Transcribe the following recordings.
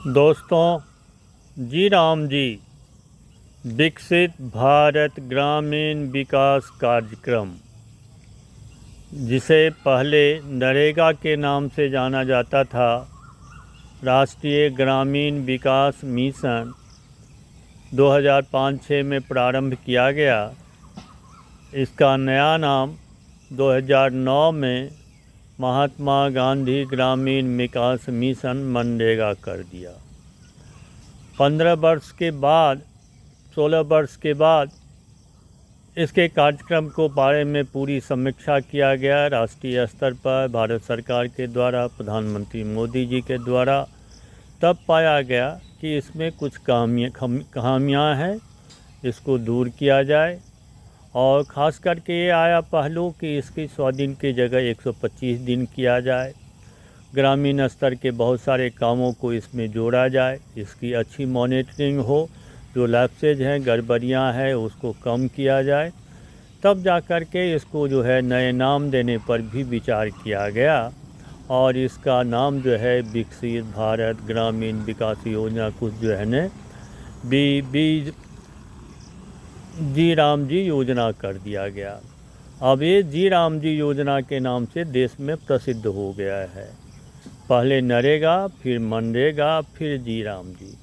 दोस्तों, जी राम जी विकसित भारत ग्रामीण विकास कार्यक्रम, जिसे पहले नरेगा के नाम से जाना जाता था, राष्ट्रीय ग्रामीण विकास मिशन 2005-06 में प्रारंभ किया गया। इसका नया नाम 2009 में महात्मा गांधी ग्रामीण विकास मिशन मनरेगा कर दिया। 15 वर्ष के बाद 16 वर्ष के बाद इसके कार्यक्रम को बारे में पूरी समीक्षा किया गया राष्ट्रीय स्तर पर भारत सरकार के द्वारा, प्रधानमंत्री मोदी जी के द्वारा। तब पाया गया कि इसमें कुछ खामियां हैं, इसको दूर किया जाए। और ख़ास करके ये आया पहलू कि इसकी 100 दिन की जगह 125 दिन किया जाए। ग्रामीण स्तर के बहुत सारे कामों को इसमें जोड़ा जाए, इसकी अच्छी मॉनिटरिंग हो, जो लैप्सेज हैं, गड़बड़ियाँ हैं, उसको कम किया जाए। तब जा कर के इसको जो है नए नाम देने पर भी विचार किया गया और इसका नाम जो है विकसित भारत ग्रामीण विकास योजना कुछ जो है न जी राम जी योजना कर दिया गया। अब ये जी राम जी योजना के नाम से देश में प्रसिद्ध हो गया है। पहले नरेगा, फिर मनरेगा, फिर जी राम जी।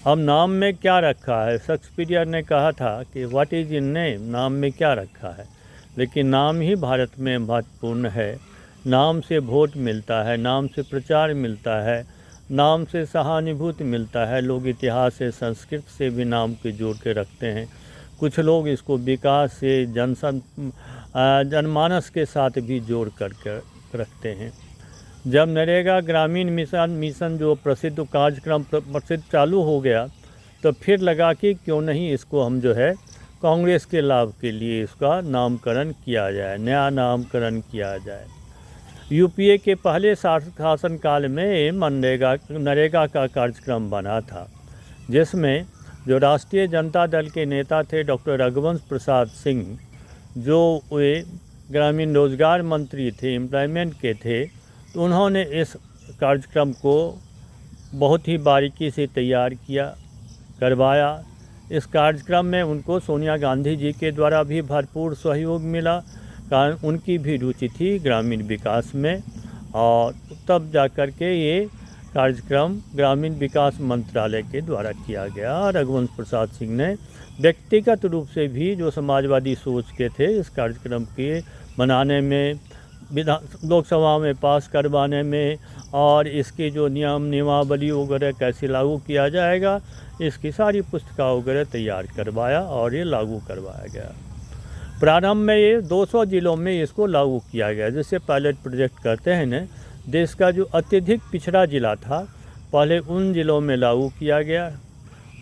अब नाम में क्या रखा है? शेक्सपियर ने कहा था कि व्हाट इज़ इन नेम, नाम में क्या रखा है। लेकिन नाम ही भारत में महत्वपूर्ण है। नाम से वोट मिलता है, नाम से प्रचार मिलता है, नाम से सहानुभूति मिलता है। लोग इतिहास से, संस्कृत से भी नाम के जोड़ के रखते हैं। कुछ लोग इसको विकास से, जनमानस के साथ भी जोड़ कर रखते हैं। जब नरेगा ग्रामीण मिशन जो प्रसिद्ध कार्यक्रम प्रसिद्ध चालू हो गया, तो फिर लगा कि क्यों नहीं इसको हम जो है कांग्रेस के लाभ के लिए इसका नामकरण किया जाए, नया नामकरण किया जाए। यूपीए के पहले शासनकाल में नरेगा का कार्यक्रम बना था, जिसमें जो राष्ट्रीय जनता दल के नेता थे डॉक्टर रघुवंश प्रसाद सिंह, जो वे ग्रामीण रोजगार मंत्री थे, एम्प्लॉयमेंट के थे, तो उन्होंने इस कार्यक्रम को बहुत ही बारीकी से तैयार किया, करवाया। इस कार्यक्रम में उनको सोनिया गांधी जी के द्वारा भी भरपूर सहयोग मिला, कारण उनकी भी रुचि थी ग्रामीण विकास में। और तब जा कर के ये कार्यक्रम ग्रामीण विकास मंत्रालय के द्वारा किया गया। रघुवंश प्रसाद सिंह ने व्यक्तिगत रूप से भी, जो समाजवादी सोच के थे, इस कार्यक्रम के बनाने में, लोकसभा में पास करवाने में और इसके जो नियमावली वगैरह कैसे लागू किया जाएगा, इसकी सारी पुस्तिका वगैरह तैयार करवाया और ये लागू करवाया गया। प्रारंभ में ये 200 जिलों में इसको लागू किया गया, जैसे पायलट प्रोजेक्ट करते हैं न। देश का जो अत्यधिक पिछड़ा जिला था, पहले उन जिलों में लागू किया गया।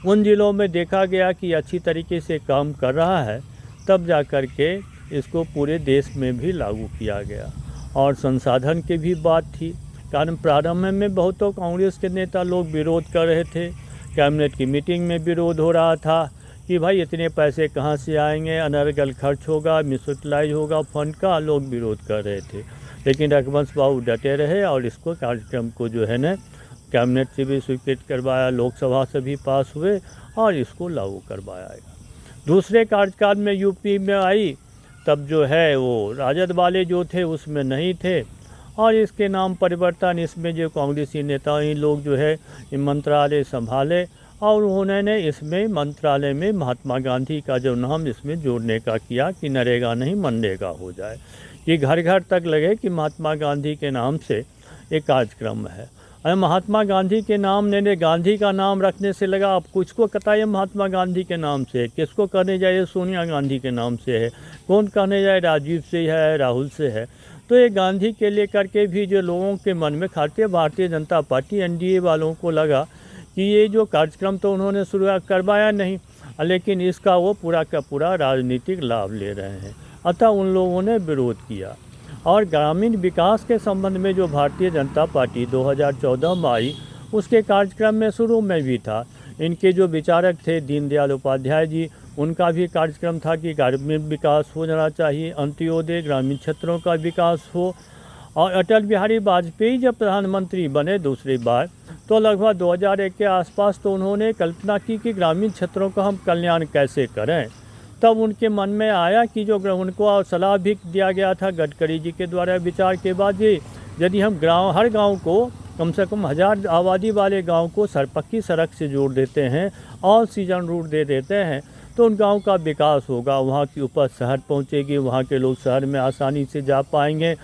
उन जिलों में देखा गया कि अच्छी तरीके से काम कर रहा है, तब जा कर के इसको पूरे देश में भी लागू किया गया। और संसाधन की भी बात थी, कारण प्रारंभ में बहुतों कांग्रेस के नेता लोग विरोध कर रहे थे। कैबिनेट की मीटिंग में विरोध हो रहा था कि भाई इतने पैसे कहाँ से आएंगे, अनर्गल खर्च होगा, मिसयूटिलाइज होगा फंड का, लोग विरोध कर रहे थे। लेकिन रघुवंश बाबू डटे रहे और इसको कार्यक्रम को जो है न कैबिनेट से भी स्वीकृत करवाया, लोकसभा से भी पास हुए और इसको लागू करवाया गया। दूसरे कार्यकाल में यूपी में आई, तब जो है वो राजद वाले जो थे उसमें नहीं थे और इसके नाम परिवर्तन, इसमें जो कांग्रेसी नेता ही लोग जो है मंत्रालय संभाले और उन्होंने इसमें मंत्रालय में महात्मा गांधी का जो नाम इसमें जोड़ने का किया कि नरेगा नहीं मनरेगा हो जाए, कि घर घर तक लगे कि महात्मा गांधी के नाम से एक कार्यक्रम है। अरे महात्मा गांधी के नाम ने गांधी का नाम रखने से लगा, अब कुछ को कहता है महात्मा गांधी के नाम से है, किसको कहने जाए सोनिया गांधी के नाम से है, कौन कहने जाए राजीव से है, राहुल से है। तो ये गांधी के लेकर के भी जो लोगों के मन में, खाते भारतीय जनता पार्टी एनडीए वालों को लगा कि ये जो कार्यक्रम तो उन्होंने शुरू करवाया नहीं, लेकिन इसका वो पूरा का पूरा राजनीतिक लाभ ले रहे हैं। अतः उन लोगों ने विरोध किया। और ग्रामीण विकास के संबंध में जो भारतीय जनता पार्टी 2014 में आई, उसके कार्यक्रम में शुरू में भी था। इनके जो विचारक थे दीनदयाल उपाध्याय जी, उनका भी कार्यक्रम था कि ग्रामीण विकास हो जाना चाहिए, अंत्योदय ग्रामीण क्षेत्रों का विकास हो। और अटल बिहारी वाजपेयी जब प्रधानमंत्री बने दूसरी बार, तो लगभग 2001 के आसपास तो उन्होंने कल्पना की कि ग्रामीण क्षेत्रों का हम कल्याण कैसे करें। तब उनके मन में आया कि जो उनको सलाह भी दिया गया था गडकरी जी के द्वारा विचार के बाद, ये यदि हम हर गांव को कम से कम 1000 आबादी वाले गांव को पक्की सड़क से जोड़ देते हैं, ऑल सीजन रूट दे देते हैं, तो उन गांव का विकास होगा, वहाँ की उपज शहर पहुँचेगी, वहाँ के लोग शहर में आसानी से जा पाएंगे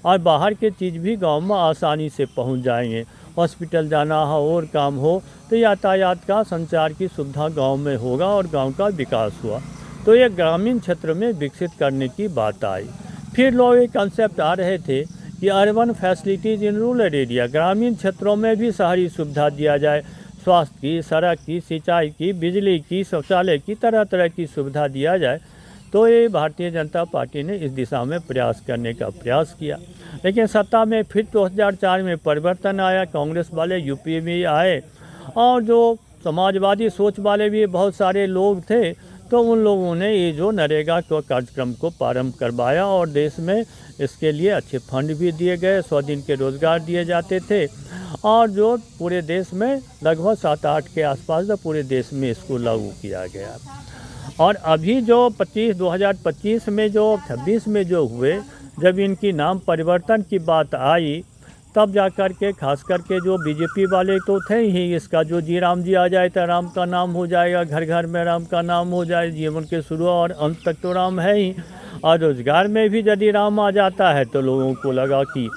और बाहर के चीज़ भी गांव में आसानी से पहुँच जाएंगे। हॉस्पिटल जाना हो और काम हो तो यातायात का संचार की सुविधा गांव में होगा और गांव का विकास हुआ। तो ये ग्रामीण क्षेत्र में विकसित करने की बात आई। फिर लोग एक कंसेप्ट आ रहे थे कि urban facilities in rural area, ग्रामीण क्षेत्रों में भी शहरी सुविधा दिया जाए, स्वास्थ्य की, सड़क की, सिंचाई की, बिजली की, शौचालय की, तरह तरह की सुविधा दिया जाए। तो ये भारतीय जनता पार्टी ने इस दिशा में प्रयास करने का प्रयास किया। लेकिन सत्ता में फिर 2004 में परिवर्तन आया, कांग्रेस वाले यूपी में आए और जो समाजवादी सोच वाले भी बहुत सारे लोग थे, तो उन लोगों ने ये जो नरेगा को कार्यक्रम को प्रारंभ करवाया और देश में इसके लिए अच्छे फंड भी दिए गए, 100 दिन के रोज़गार दिए जाते थे और जो पूरे देश में लगभग 7-8 के आसपास तो पूरे देश में इसको लागू किया गया। और अभी जो 2025 में जो 26 में जो हुए, जब इनकी नाम परिवर्तन की बात आई, तब जा कर के खास करके जो बीजेपी वाले तो थे ही, इसका जो जी राम जी आ जाए तो राम का नाम हो जाएगा, घर घर में राम का नाम हो जाए, जीवन के शुरू और अंत तक तो राम है ही। और रोजगार में भी यदि राम आ जाता है तो लोगों को लगा कि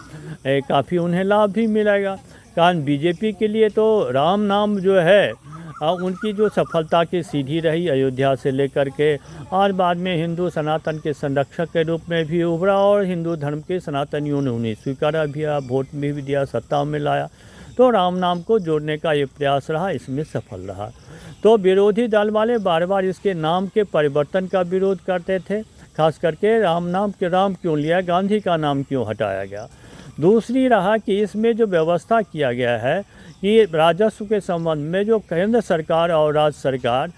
काफ़ी उन्हें लाभ भी मिलेगा। कारण बीजेपी के लिए तो राम नाम जो है उनकी जो सफलता की सीढ़ी रही अयोध्या से लेकर के, और बाद में हिंदू सनातन के संरक्षक के रूप में भी उभरा और हिंदू धर्म के सनातनियों ने उन्हें स्वीकारा भी, वोट में भी दिया, सत्ता में लाया। तो राम नाम को जोड़ने का ये प्रयास रहा, इसमें सफल रहा। तो विरोधी दल वाले बार बार इसके नाम के परिवर्तन का विरोध करते थे, खास करके राम नाम के राम क्यों लिया, गांधी का नाम क्यों हटाया गया। दूसरी रहा कि इसमें जो व्यवस्था किया गया है कि राजस्व के संबंध में जो केंद्र सरकार और राज्य सरकार,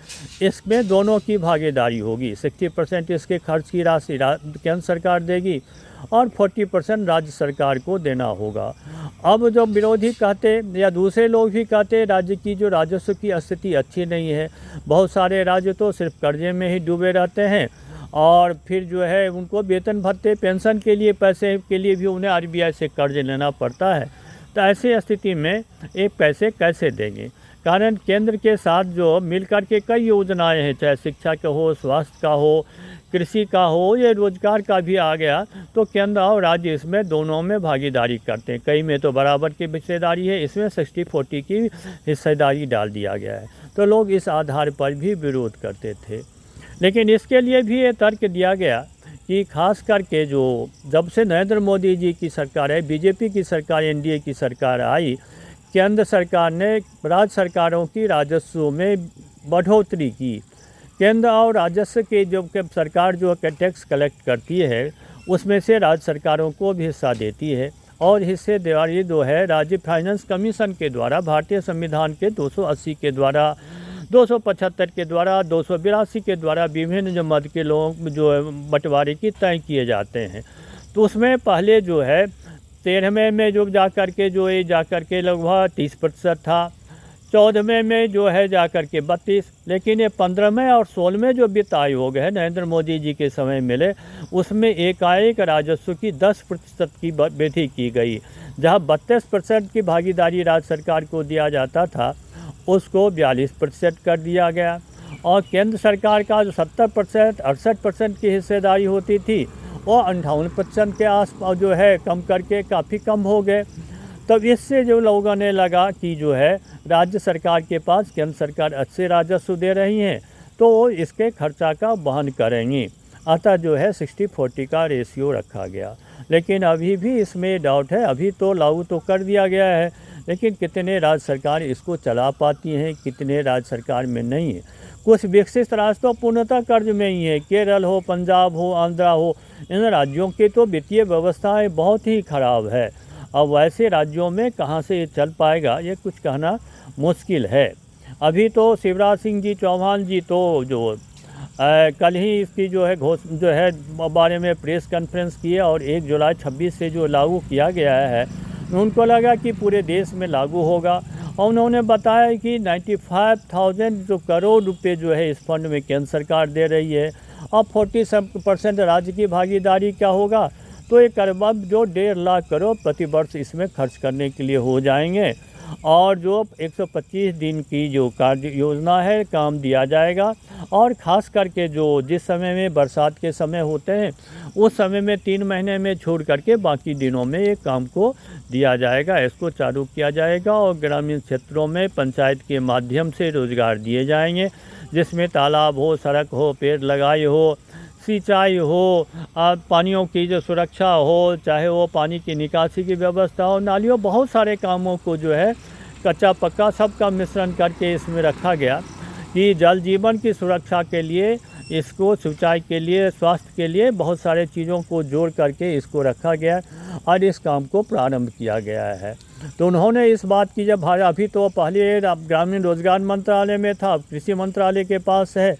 इसमें दोनों की भागीदारी होगी। 60% इसके खर्च की राशि केंद्र सरकार देगी और 40% राज्य सरकार को देना होगा। अब जो विरोधी कहते या दूसरे लोग भी कहते राज्य की जो राजस्व की स्थिति अच्छी नहीं है, बहुत सारे राज्य तो सिर्फ कर्जे में ही डूबे रहते हैं और फिर जो है उनको वेतन भत्ते, पेंशन के लिए पैसे के लिए भी उन्हें RBI से कर्ज लेना पड़ता है। तो ऐसी स्थिति में ये पैसे कैसे देंगे। कारण केंद्र के साथ जो मिलकर के कई योजनाएं हैं, चाहे शिक्षा का हो, स्वास्थ्य का हो, कृषि का हो, ये रोजगार का भी आ गया, तो केंद्र और राज्य इसमें दोनों में भागीदारी करते हैं। कई में तो बराबर की हिस्सेदारी है, इसमें 60-40 की हिस्सेदारी डाल दिया गया है। तो लोग इस आधार पर भी विरोध करते थे। लेकिन इसके लिए भी ये तर्क दिया गया कि खास करके जो जब से नरेंद्र मोदी जी की सरकार है, बीजेपी की सरकार, NDA की सरकार आई, केंद्र सरकार ने राज्य सरकारों की राजस्व में बढ़ोतरी की। केंद्र और राजस्व के जो सरकार जो टैक्स कलेक्ट करती है, उसमें से राज्य सरकारों को भी हिस्सा देती है और हिस्सेदारी जो है राज्य फाइनेंस कमीशन के द्वारा, भारतीय संविधान के 280 के द्वारा, 275 के द्वारा, 282 के द्वारा विभिन्न जो मद के लोग जो बंटवारे की तय किए जाते हैं। तो उसमें पहले जो है 13वें में जो जाकर के लगभग 30% था, 14वें में जो है जाकर के 32, लेकिन ये 15वें और 16वें जो वित्त आयोग है नरेंद्र मोदी जी के समय मिले, उसमें एकाएक राजस्व की 10% की वृद्धि की गई। जहां 32% की भागीदारी राज्य सरकार को दिया जाता था, उसको 42% कर दिया गया और केंद्र सरकार का जो 70%, 68% की हिस्सेदारी होती थी, वो 58% के आसपास जो है कम करके काफ़ी कम हो गए। तब इससे जो लोगों ने लगा कि जो है राज्य सरकार के पास केंद्र सरकार अच्छे राजस्व दे रही हैं, तो इसके खर्चा का वहन करेंगी। अतः जो है 60-40 का रेशियो रखा गया। लेकिन अभी भी इसमें डाउट है, अभी तो लागू तो कर दिया गया है, लेकिन कितने राज्य सरकार इसको चला पाती हैं, कितने राज्य सरकार में नहीं है। कुछ विकसित राज्य तो पूर्णतः कर्ज में ही है, केरल हो, पंजाब हो, आंध्रा हो, इन राज्यों की तो वित्तीय व्यवस्थाएं बहुत ही खराब है। अब वैसे राज्यों में कहाँ से ये चल पाएगा, ये कुछ कहना मुश्किल है। अभी तो शिवराज सिंह जी चौहान जी तो जो कल ही इसकी जो है बारे में प्रेस कॉन्फ्रेंस किए और 1 जुलाई 26 से जो लागू किया गया है, उनको लगा कि पूरे देश में लागू होगा और उन्होंने बताया कि 95,000 जो करोड़ रुपए जो है इस फंड में केंद्र सरकार दे रही है, और 47% राज्य की भागीदारी क्या होगा, तो ये करीब जो 1.5 लाख करोड़ प्रति वर्ष इसमें खर्च करने के लिए हो जाएंगे। और जो 125 दिन की जो कार्य योजना है काम दिया जाएगा, और ख़ास करके जो जिस समय में बरसात के समय होते हैं उस समय में 3 महीने में छोड़ करके बाकी दिनों में ये काम को दिया जाएगा, इसको चालू किया जाएगा। और ग्रामीण क्षेत्रों में पंचायत के माध्यम से रोज़गार दिए जाएंगे, जिसमें तालाब हो, सड़क हो, पेड़ लगाई हो, सिंचाई हो, पानियों की जो सुरक्षा हो, चाहे वो पानी की निकासी की व्यवस्था हो, नालियों, बहुत सारे कामों को जो है कच्चा पक्का सबका मिश्रण करके इसमें रखा गया कि जल जीवन की सुरक्षा के लिए, इसको सिंचाई के लिए, स्वास्थ्य के लिए बहुत सारे चीज़ों को जोड़ करके इसको रखा गया और इस काम को प्रारंभ किया गया है। तो उन्होंने इस बात की जब अभी तो पहले ग्रामीण रोजगार मंत्रालय में था, अब कृषि मंत्रालय के पास है,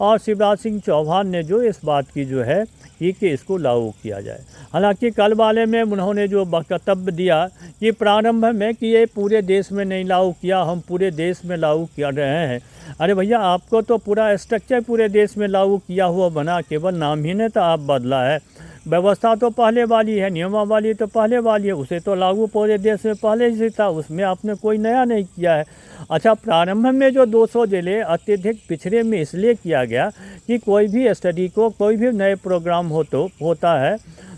और शिवराज सिंह चौहान ने जो इस बात की जो है कि इसको लागू किया जाए। हालांकि कल वाले में उन्होंने जो वक्तव्य दिया कि प्रारंभ में कि ये पूरे देश में नहीं लागू किया, हम पूरे देश में लागू कर रहे हैं। अरे भैया, आपको तो पूरा स्ट्रक्चर पूरे देश में लागू किया हुआ बना, केवल नाम ही ने तो आप बदला है। व्यवस्था तो पहले वाली है, नियमावली तो पहले वाली है, उसे तो लागू पूरे देश में पहले से था, उसमें आपने कोई नया नहीं किया है। अच्छा, प्रारंभ में जो 200 जिले अत्यधिक पिछड़े में इसलिए किया गया कि कोई भी स्टडी को, कोई भी नए प्रोग्राम होता है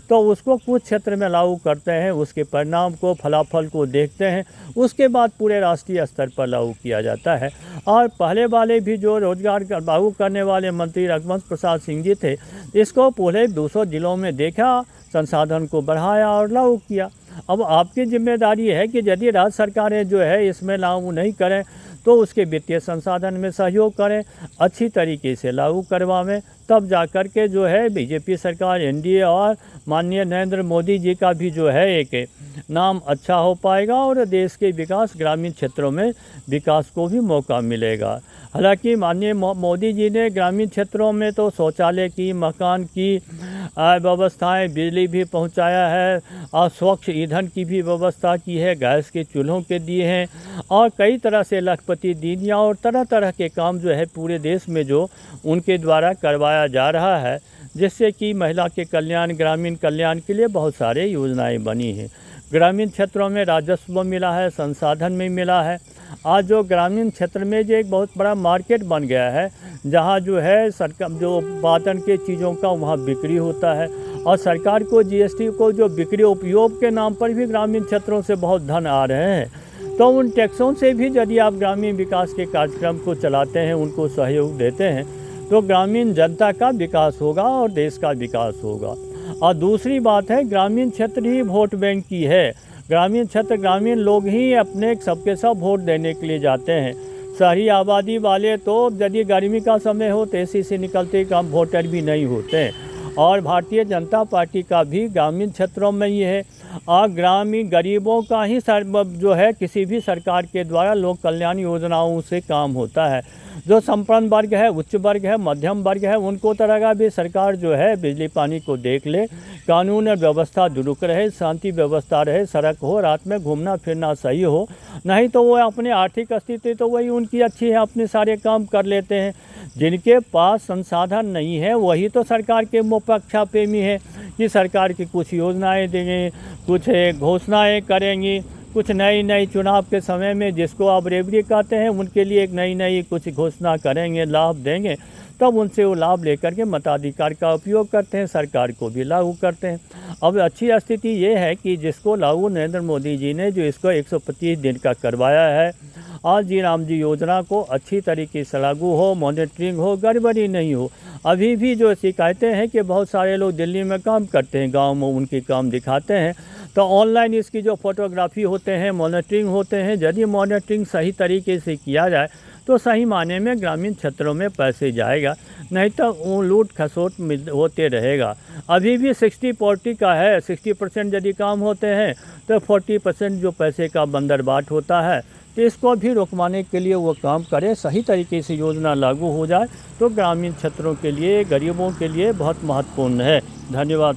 तो उसको कुछ क्षेत्र में लागू करते हैं, उसके परिणाम को, फलाफल को देखते हैं, उसके बाद पूरे राष्ट्रीय स्तर पर लागू किया जाता है। और पहले वाले भी जो रोजगार लागू करने वाले मंत्री रघुवंश प्रसाद सिंह जी थे, इसको पूरे 200 जिलों में देखा, संसाधन को बढ़ाया और लागू किया। अब आपकी जिम्मेदारी है कि यदि राज्य सरकारें जो है इसमें लागू नहीं करें तो उसके वित्तीय संसाधन में सहयोग करें, अच्छी तरीके से लागू करवाएं, तब जा कर के जो है बीजेपी सरकार, एनडीए और माननीय नरेंद्र मोदी जी का भी जो है एक नाम अच्छा हो पाएगा और देश के विकास, ग्रामीण क्षेत्रों में विकास को भी मौका मिलेगा। हालांकि माननीय मोदी जी ने ग्रामीण क्षेत्रों में तो शौचालय की, मकान की व्यवस्थाएं, बिजली भी पहुंचाया है, और स्वच्छ ईंधन की भी व्यवस्था की है, गैस के चूल्हों के दिए हैं, और कई तरह से लखपति दीदियाँ और तरह तरह के काम जो है पूरे देश में जो उनके द्वारा करवाया जा रहा है, जिससे कि महिला के कल्याण, ग्रामीण कल्याण के लिए बहुत सारे योजनाएं बनी हैं। ग्रामीण क्षेत्रों में राजस्व मिला है, संसाधन में मिला है। आज जो ग्रामीण क्षेत्र में जो एक बहुत बड़ा मार्केट बन गया है, जहाँ जो है सरकार जो उत्पादन के चीज़ों का वहाँ बिक्री होता है, और सरकार को जीएसटी को जो बिक्री उपयोग के नाम पर भी ग्रामीण क्षेत्रों से बहुत धन आ रहे हैं, तो उन टैक्सों से भी यदि आप ग्रामीण विकास के कार्यक्रम को चलाते हैं, उनको सहयोग देते हैं, तो ग्रामीण जनता का विकास होगा और देश का विकास होगा। और दूसरी बात है, ग्रामीण क्षेत्र ही वोट बैंक की है। ग्रामीण क्षेत्र, ग्रामीण लोग ही अपने सबके सब वोट देने के लिए जाते हैं। शहरी आबादी वाले तो यदि गर्मी का समय हो तो एसी से निकलते कम वोटर भी नहीं होते हैं। और भारतीय जनता पार्टी का भी ग्रामीण क्षेत्रों में ही है, और ग्रामीण गरीबों का ही जो है किसी भी सरकार के द्वारा लोक कल्याण योजनाओं से काम होता है। जो संपन्न वर्ग है, उच्च वर्ग है, मध्यम वर्ग है, उनको तरह का भी सरकार जो है बिजली पानी को देख ले, कानून और व्यवस्था दुरुस्त रहे, शांति व्यवस्था रहे, सड़क हो, रात में घूमना फिरना सही हो, नहीं तो वो अपने आर्थिक स्थिति तो वही उनकी अच्छी है, अपने सारे काम कर लेते हैं। जिनके पास संसाधन नहीं है वही तो सरकार के मोपक्षा प्रेमी है कि सरकार की कुछ योजनाएं देंगे, कुछ घोषणाएं करेंगी, कुछ नई चुनाव के समय में जिसको आप रेवड़ी कहते हैं, उनके लिए एक नई कुछ घोषणा करेंगे, लाभ देंगे, तब उनसे वो लाभ लेकर के मताधिकार का उपयोग करते हैं, सरकार को भी लागू करते हैं। अब अच्छी स्थिति ये है कि जिसको लागू नरेंद्र मोदी जी ने जो इसको 125 दिन का करवाया है, आज जी राम जी योजना को अच्छी तरीके से लागू हो, मॉनिटरिंग हो, गड़बड़ी नहीं हो। अभी भी जो शिकायतें हैं कि बहुत सारे लोग दिल्ली में काम करते हैं, गांव में उनके काम दिखाते हैं, तो ऑनलाइन इसकी जो फोटोग्राफी होते हैं, मॉनिटरिंग होते हैं, यदि मॉनिटरिंग सही तरीके से किया जाए तो सही माने में ग्रामीण क्षेत्रों में पैसे जाएगा, नहीं तो वो लूट खसोट होते रहेगा। अभी भी 60-40 का है, 60% यदि काम होते हैं तो 40% जो पैसे का बंदरबाट होता है, तो इसको भी रोकवाने के लिए वो काम करे, सही तरीके से योजना लागू हो जाए तो ग्रामीण क्षेत्रों के लिए, गरीबों के लिए बहुत महत्वपूर्ण है। धन्यवाद।